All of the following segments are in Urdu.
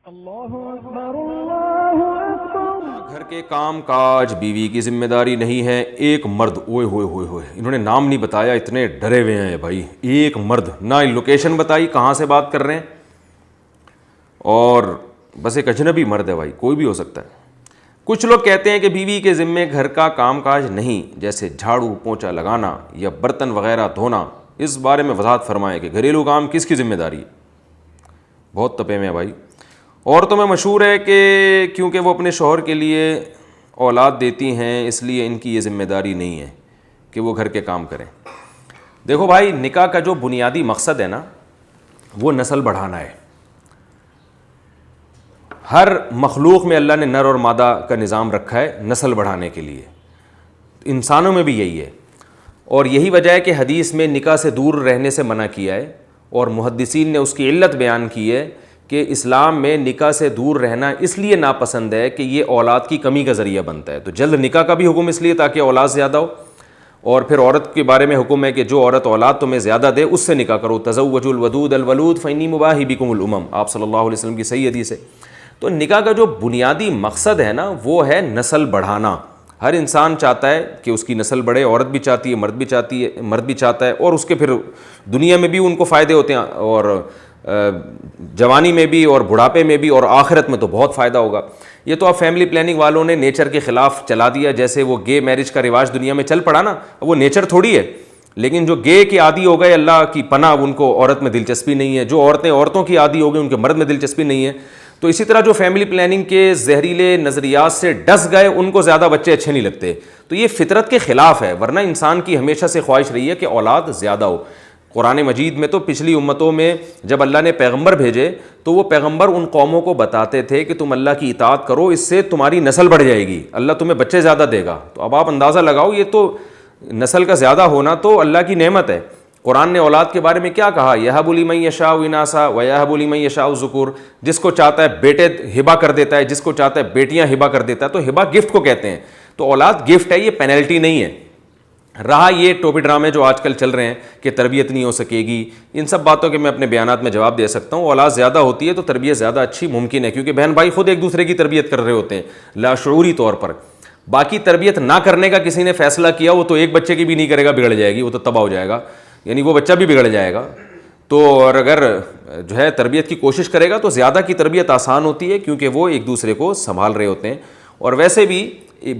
اللہ اکبر اللہ اکبر۔ گھر کے کام کاج بیوی کی ذمہ داری نہیں ہے۔ ایک مرد، اوئے ہوئے ہوئے ہوئے، انہوں نے نام نہیں بتایا، اتنے ڈرے ہوئے ہیں بھائی، ایک مرد، نہ لوکیشن بتائی کہاں سے بات کر رہے ہیں، اور بس ایک اجنبی مرد ہے بھائی، کوئی بھی ہو سکتا ہے۔ کچھ لوگ کہتے ہیں کہ بیوی کے ذمے گھر کا کام کاج نہیں، جیسے جھاڑو پونچھا لگانا یا برتن وغیرہ دھونا۔ اس بارے میں وضاحت فرمائیں کہ گھریلو کام کس کی ذمہ داری ہے؟ بہت تپے میں بھائی۔ عورتوں میں مشہور ہے کہ کیونکہ وہ اپنے شوہر کے لیے اولاد دیتی ہیں، اس لیے ان کی یہ ذمہ داری نہیں ہے کہ وہ گھر کے کام کریں۔ دیکھو بھائی، نکاح کا جو بنیادی مقصد ہے نا، وہ نسل بڑھانا ہے۔ ہر مخلوق میں اللہ نے نر اور مادہ کا نظام رکھا ہے نسل بڑھانے کے لیے، انسانوں میں بھی یہی ہے، اور یہی وجہ ہے کہ حدیث میں نکاح سے دور رہنے سے منع کیا ہے، اور محدثین نے اس کی علت بیان کی ہے کہ اسلام میں نکاح سے دور رہنا اس لیے ناپسند ہے کہ یہ اولاد کی کمی کا ذریعہ بنتا ہے۔ تو جلد نکاح کا بھی حکم اس لیے تاکہ اولاد زیادہ ہو، اور پھر عورت کے بارے میں حکم ہے کہ جو عورت اولاد تمہیں زیادہ دے اس سے نکاح کرو۔ تزوجوا الودود الولود فانی مباہی بکم الامم، آپ صلی اللہ علیہ وسلم کی صحیح حدیث ہے۔ تو نکاح کا جو بنیادی مقصد ہے نا، وہ ہے نسل بڑھانا۔ ہر انسان چاہتا ہے کہ اس کی نسل بڑھے، عورت بھی چاہتی ہے، مرد بھی چاہتا ہے، اور اس کے پھر دنیا میں بھی ان کو فائدے ہوتے ہیں، اور جوانی میں بھی، اور بڑھاپے میں بھی، اور آخرت میں تو بہت فائدہ ہوگا۔ یہ تو اب فیملی پلاننگ والوں نے نیچر کے خلاف چلا دیا، جیسے وہ گے میرج کا رواج دنیا میں چل پڑا نا، وہ نیچر تھوڑی ہے، لیکن جو گے کے عادی ہو گئے، اللہ کی پناہ، ان کو عورت میں دلچسپی نہیں ہے۔ جو عورتیں عورتوں کی عادی ہو گئی، ان کے مرد میں دلچسپی نہیں ہے۔ تو اسی طرح جو فیملی پلاننگ کے زہریلے نظریات سے ڈس گئے، ان کو زیادہ بچے اچھے نہیں لگتے۔ تو یہ فطرت کے خلاف ہے، ورنہ انسان کی ہمیشہ سے خواہش رہی ہے کہ اولاد زیادہ ہو۔ قرآن مجید میں تو پچھلی امتوں میں جب اللہ نے پیغمبر بھیجے تو وہ پیغمبر ان قوموں کو بتاتے تھے کہ تم اللہ کی اطاعت کرو، اس سے تمہاری نسل بڑھ جائے گی، اللہ تمہیں بچے زیادہ دے گا۔ تو اب آپ اندازہ لگاؤ، یہ تو نسل کا زیادہ ہونا تو اللہ کی نعمت ہے۔ قرآن نے اولاد کے بارے میں کیا کہا؟ یہب لمن یشاء اناثا ویہب لمن یشاء الذکور، جس کو چاہتا ہے بیٹے ہبہ کر دیتا ہے، جس کو چاہتا ہے بیٹیاں ہبہ کر دیتا ہے۔ تو ہبہ گفٹ کو کہتے ہیں، تو اولاد گفٹ ہے، یہ پینلٹی نہیں ہے۔ رہا یہ ٹوپی ڈرامے جو آج کل چل رہے ہیں کہ تربیت نہیں ہو سکے گی، ان سب باتوں کے میں اپنے بیانات میں جواب دے سکتا ہوں۔ اولاد زیادہ ہوتی ہے تو تربیت زیادہ اچھی ممکن ہے، کیونکہ بہن بھائی خود ایک دوسرے کی تربیت کر رہے ہوتے ہیں لاشعوری طور پر۔ باقی تربیت نہ کرنے کا کسی نے فیصلہ کیا، وہ تو ایک بچے کی بھی نہیں کرے گا، بگڑ جائے گی، وہ تو تباہ ہو جائے گا، یعنی وہ بچہ بھی بگڑ جائے گا۔ تو اور اگر جو ہے تربیت کی کوشش کرے گا تو زیادہ کی تربیت آسان ہوتی ہے، کیونکہ وہ ایک دوسرے کو سنبھال رہے ہوتے ہیں۔ اور ویسے بھی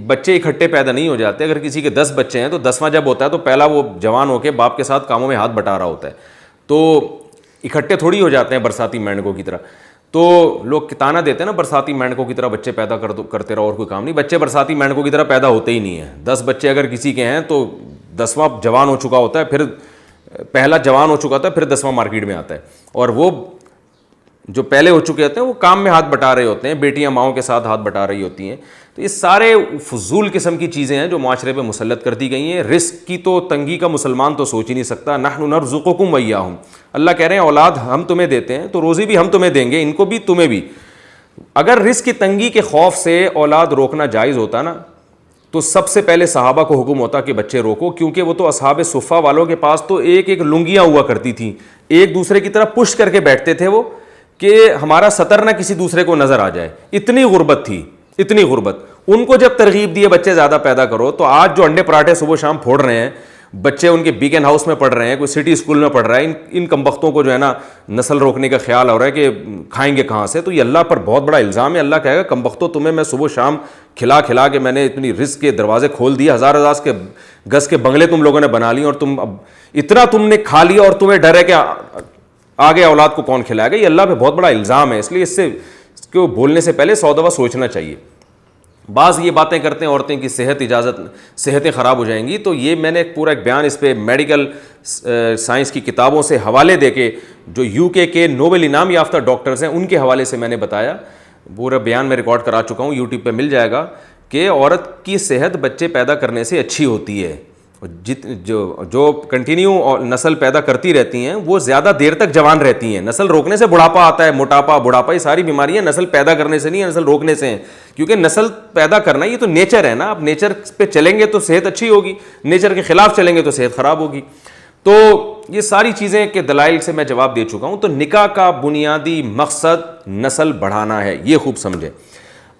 بچے اکٹھے پیدا نہیں ہو جاتے، اگر کسی کے 10 بچے ہیں تو 10واں جب ہوتا ہے تو پہلا وہ جوان ہو کے باپ کے ساتھ کاموں میں ہاتھ بٹا رہا ہوتا ہے، تو اکٹھے تھوڑی ہو جاتے ہیں برساتی مینڈکوں کی طرح۔ تو لوگ تانا دیتے ہیں نا برساتی مینڈکوں کی طرح بچے پیدا کرتے رہو اور کوئی کام نہیں، بچے برساتی مینڈکوں کی طرح پیدا ہوتے ہی نہیں ہیں۔ 10 بچے اگر کسی کے ہیں تو 10واں جوان ہو چکا ہوتا ہے، پھر پہلا جوان ہو چکا ہوتا ہے، پھر 10واں مارکیٹ میں آتا ہے، اور وہ جو پہلے ہو چکے ہوتے ہیں وہ کام میں ہاتھ بٹا رہے ہوتے ہیں، بیٹیاں ماؤں کے ساتھ ہاتھ بٹا رہی ہوتی ہیں۔ تو یہ سارے فضول قسم کی چیزیں ہیں جو معاشرے پہ مسلط کر دی گئی ہیں۔ رزق کی تو تنگی کا مسلمان تو سوچ ہی نہیں سکتا۔ نحن نرزقکم وایاہم، اللہ کہہ رہے ہیں اولاد ہم تمہیں دیتے ہیں تو روزی بھی ہم تمہیں دیں گے، ان کو بھی تمہیں بھی۔ اگر رزق کی تنگی کے خوف سے اولاد روکنا جائز ہوتا نا تو سب سے پہلے صحابہ کو حکم ہوتا کہ بچے روکو، کیونکہ وہ تو اصحاب صفہ والوں کے پاس تو ایک ایک لنگیاں ہوا کرتی تھیں، ایک دوسرے کی طرف پش کر کے بیٹھتے تھے وہ کہ ہمارا سطر نہ کسی دوسرے کو نظر آ جائے، اتنی غربت تھی، اتنی غربت۔ ان کو جب ترغیب دیے بچے زیادہ پیدا کرو، تو آج جو انڈے پراٹھے صبح شام پھوڑ رہے ہیں بچے، ان کے بیکن ہاؤس میں پڑھ رہے ہیں، کوئی سٹی اسکول میں پڑھ رہا ہے، ان کمبختوں کو جو ہے نا نسل روکنے کا خیال ہو رہا ہے کہ کھائیں گے کہاں سے۔ تو یہ اللہ پر بہت بڑا الزام ہے۔ اللہ کہے گا کمبختوں تمہیں میں صبح شام کھلا کھلا کے میں نے اتنی رزق کے دروازے کھول دیے، ہزار کے گز کے بنگلے تم لوگوں نے بنا لیے، اور تم اب اتنا تم نے کھا لیا اور تمہیں ڈر ہے کہ آگے اولاد کو کون کھلائے گا۔ یہ اللہ پہ بہت بڑا الزام ہے، اس لیے اس کو بولنے سے پہلے 100 دفعہ سوچنا چاہیے۔ بعض یہ باتیں کرتے ہیں عورتیں کی صحتیں خراب ہو جائیں گی، تو یہ میں نے پورا ایک بیان اس پہ میڈیکل سائنس کی کتابوں سے حوالے دے کے، جو UK کے نوبل انعام یافتہ ڈاکٹرز ہیں ان کے حوالے سے میں نے بتایا، پورا بیان میں ریکارڈ کرا چکا ہوں، YouTube پہ مل جائے گا، کہ عورت کی صحت بچے پیدا کرنے سے اچھی ہوتی ہے۔ جو کنٹینیو نسل پیدا کرتی رہتی ہیں وہ زیادہ دیر تک جوان رہتی ہیں۔ نسل روکنے سے بڑھاپا آتا ہے، موٹاپا، بڑھاپا، یہ ساری بیماریاں نسل پیدا کرنے سے نہیں ہیں، نسل روکنے سے ہیں۔ کیونکہ نسل پیدا کرنا یہ تو نیچر ہے نا، آپ نیچر پہ چلیں گے تو صحت اچھی ہوگی، نیچر کے خلاف چلیں گے تو صحت خراب ہوگی۔ تو یہ ساری چیزیں کے دلائل سے میں جواب دے چکا ہوں. تو نکاح کا بنیادی مقصد نسل بڑھانا ہے, یہ خوب سمجھیں.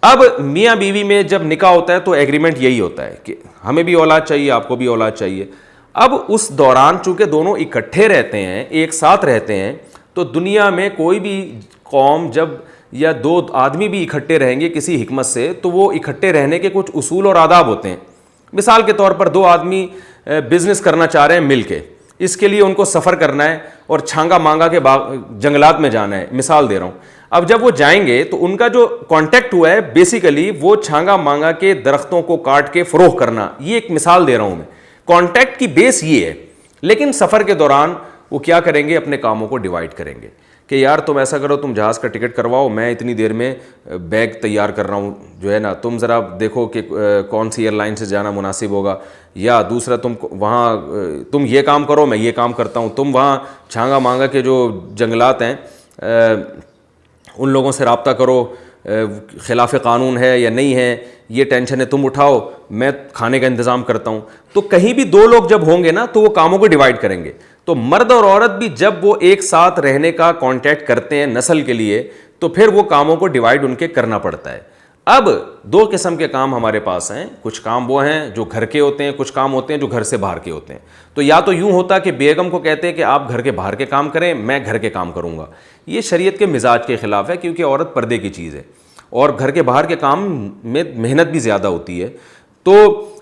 اب میاں بیوی میں جب نکاح ہوتا ہے تو ایگریمنٹ یہی ہوتا ہے کہ ہمیں بھی اولاد چاہیے, آپ کو بھی اولاد چاہیے. اب اس دوران چونکہ دونوں اکٹھے رہتے ہیں, ایک ساتھ رہتے ہیں, تو دنیا میں کوئی بھی قوم جب یا دو آدمی بھی اکٹھے رہیں گے کسی حکمت سے, تو وہ اکٹھے رہنے کے کچھ اصول اور آداب ہوتے ہیں. مثال کے طور پر دو آدمی بزنس کرنا چاہ رہے ہیں مل کے, اس کے لیے ان کو سفر کرنا ہے اور چھانگا مانگا کے جنگلات میں جانا ہے, مثال دے رہا ہوں. اب جب وہ جائیں گے تو ان کا جو کانٹیکٹ ہوا ہے بیسیکلی وہ چھانگا مانگا کے درختوں کو کاٹ کے فروخت کرنا, یہ ایک مثال دے رہا ہوں میں. کانٹیکٹ کی بیس یہ ہے, لیکن سفر کے دوران وہ کیا کریں گے, اپنے کاموں کو ڈیوائڈ کریں گے کہ یار تم ایسا کرو, تم جہاز کا ٹکٹ کرواؤ, میں اتنی دیر میں بیگ تیار کر رہا ہوں جو ہے نا, تم ذرا دیکھو کہ کون سی ایئر لائن سے جانا مناسب ہوگا, یا دوسرا تم وہاں تم یہ کام کرو میں یہ کام کرتا ہوں, تم وہاں چھانگا مانگا کے جو جنگلات ہیں ان لوگوں سے رابطہ کرو, خلاف قانون ہے یا نہیں ہے یہ ٹینشن ہے تم اٹھاؤ, میں کھانے کا انتظام کرتا ہوں. تو کہیں بھی دو لوگ جب ہوں گے نا تو وہ کاموں کو ڈیوائڈ کریں گے. تو مرد اور عورت بھی جب وہ ایک ساتھ رہنے کا کانٹیکٹ کرتے ہیں نسل کے لیے, تو پھر وہ کاموں کو ڈیوائڈ ان کے کرنا پڑتا ہے. اب دو قسم کے کام ہمارے پاس ہیں, کچھ کام وہ ہیں جو گھر کے ہوتے ہیں, کچھ کام ہوتے ہیں جو گھر سے باہر کے ہوتے ہیں. تو یا تو یوں ہوتا کہ بیگم کو کہتے ہیں کہ آپ گھر کے باہر کے کام کریں, میں گھر کے کام کروں گا. یہ شریعت کے مزاج کے خلاف ہے, کیونکہ عورت پردے کی چیز ہے اور گھر کے باہر کے کام میں محنت بھی زیادہ ہوتی ہے. تو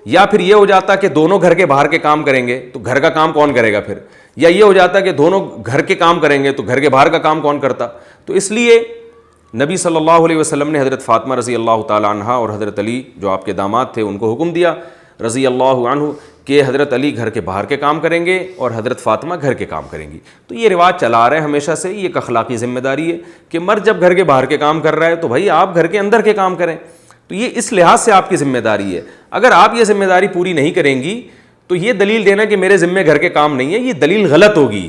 یا پھر یہ ہو جاتا کہ دونوں گھر کے باہر کے کام کریں گے تو گھر کا کام کون کرے گا پھر, یا یہ ہو جاتا کہ دونوں گھر کے کام کریں گے تو گھر کے باہر کا کام کون کرتا. تو اس لیے نبی صلی اللہ علیہ وسلم نے حضرت فاطمہ رضی اللہ تعالی عنہ اور حضرت علی جو آپ کے داماد تھے ان کو حکم دیا رضی اللہ عنہ کہ حضرت علی گھر کے باہر کے کام کریں گے اور حضرت فاطمہ گھر کے کام کریں گی. تو یہ رواج چلا آ رہا ہے ہمیشہ سے, یہ ایک اخلاقی ذمہ داری ہے کہ مرد جب گھر کے باہر کے کام کر رہا ہے تو بھائی آپ گھر کے اندر کے کام کریں. تو یہ اس لحاظ سے آپ کی ذمہ داری ہے. اگر آپ یہ ذمہ داری پوری نہیں کریں گی تو یہ دلیل دینا کہ میرے ذمہ گھر کے کام نہیں ہے, یہ دلیل غلط ہوگی.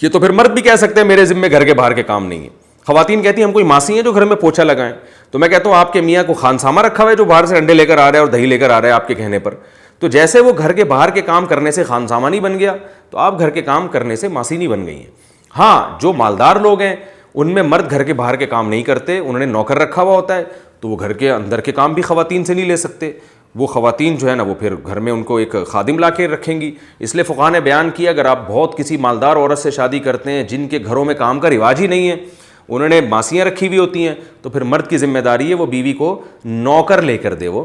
یہ تو پھر مرد بھی کہہ سکتے ہیں میرے ذمہ گھر کے باہر کے کام نہیں ہے. خواتین کہتی ہیں ہم کوئی ماسی ہیں جو گھر میں پوچھا لگائیں, تو میں کہتا ہوں آپ کے میاں کو خانسامہ رکھا ہوا ہے جو باہر سے انڈے لے کر آ رہا ہے اور دہی لے کر آ رہا ہے آپ کے کہنے پر. تو جیسے وہ گھر کے باہر کے کام کرنے سے خانسامہ نہیں بن گیا, تو آپ گھر کے کام کرنے سے ماسی نہیں بن گئی ہیں. ہاں جو مالدار لوگ ہیں ان میں مرد گھر کے باہر کے کام نہیں کرتے, انہوں نے نوکر رکھا ہوا ہوتا ہے, تو وہ گھر کے اندر کے کام بھی خواتین سے نہیں لے سکتے. وہ خواتین جو ہے نا وہ پھر گھر میں ان کو ایک خادم لا کے رکھیں گی. اس لیے فقہاء نے بیان کیا اگر آپ بہت کسی مالدار عورت سے شادی کرتے ہیں جن کے گھروں میں کام کا رواج ہی نہیں ہے, انہوں نے ماسیاں رکھی ہوئی ہوتی ہیں, تو پھر مرد کی ذمہ داری ہے وہ بیوی کو نوکر لے کر دے, وہ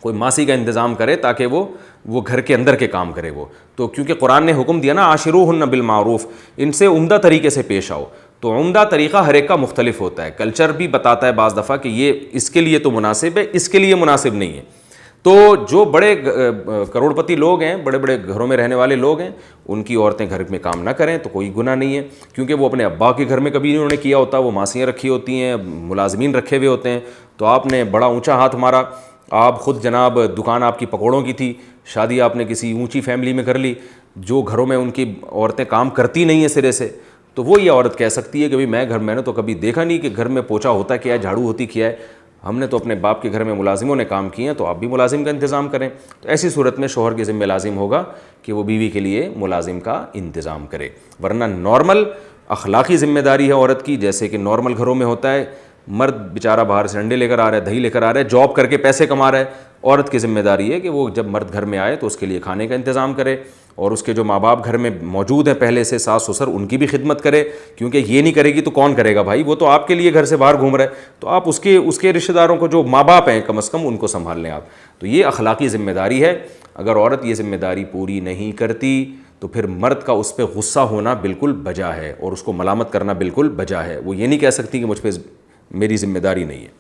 کوئی ماسی کا انتظام کرے تاکہ وہ گھر کے اندر کے کام کرے. وہ تو کیونکہ قرآن نے حکم دیا نا عاشروہن بالمعروف, ان سے عمدہ طریقے سے پیش آؤ. تو عمدہ طریقہ ہر ایک کا مختلف ہوتا ہے, کلچر بھی بتاتا ہے بعض دفعہ کہ یہ اس کے لیے تو مناسب ہے, اس کے لیے مناسب نہیں ہے. تو جو بڑے کروڑ پتی لوگ ہیں, بڑے بڑے گھروں میں رہنے والے لوگ ہیں, ان کی عورتیں گھر میں کام نہ کریں تو کوئی گناہ نہیں ہے, کیونکہ وہ اپنے ابا کے گھر میں کبھی انہوں نے کیا ہوتا, وہ ماسیاں رکھی ہوتی ہیں, ملازمین رکھے ہوئے ہوتے ہیں. تو آپ نے بڑا اونچا ہاتھ مارا, آپ خود جناب دکان آپ کی پکوڑوں کی تھی, شادی آپ نے کسی اونچی فیملی میں کر لی جو گھروں میں ان کی عورتیں کام کرتی نہیں ہیں سرے سے, تو وہ یہ عورت کہہ سکتی ہے کہ میں نے تو کبھی دیکھا نہیں کہ گھر میں پوچھا ہوتا کیا ہے, جھاڑو ہوتی کیا ہے, ہم نے تو اپنے باپ کے گھر میں ملازموں نے کام کیے ہیں, تو آپ بھی ملازم کا انتظام کریں. تو ایسی صورت میں شوہر کے ذمہ لازم ہوگا کہ وہ بیوی کے لیے ملازم کا انتظام کرے. ورنہ نارمل اخلاقی ذمہ داری ہے عورت کی, جیسے کہ نارمل گھروں میں ہوتا ہے, مرد بیچارہ باہر سے انڈے لے کر آ رہا ہے, دہی لے کر آ رہا ہے, جاب کر کے پیسے کما رہا ہے, عورت کی ذمہ داری ہے کہ وہ جب مرد گھر میں آئے تو اس کے لیے کھانے کا انتظام کرے, اور اس کے جو ماں باپ گھر میں موجود ہیں پہلے سے, ساس سسر, ان کی بھی خدمت کرے, کیونکہ یہ نہیں کرے گی تو کون کرے گا بھائی, وہ تو آپ کے لیے گھر سے باہر گھوم رہا ہے, تو آپ اس کے رشتہ داروں کو جو ماں باپ ہیں کم از کم ان کو سنبھال لیں آپ. تو یہ اخلاقی ذمہ داری ہے. اگر عورت یہ ذمہ داری پوری نہیں کرتی تو پھر مرد کا اس پہ غصہ ہونا بالکل بجا ہے اور اس کو ملامت کرنا بالکل بجا ہے. وہ یہ نہیں کہہ سکتی کہ مجھ پہ میری ذمہ داری نہیں ہے.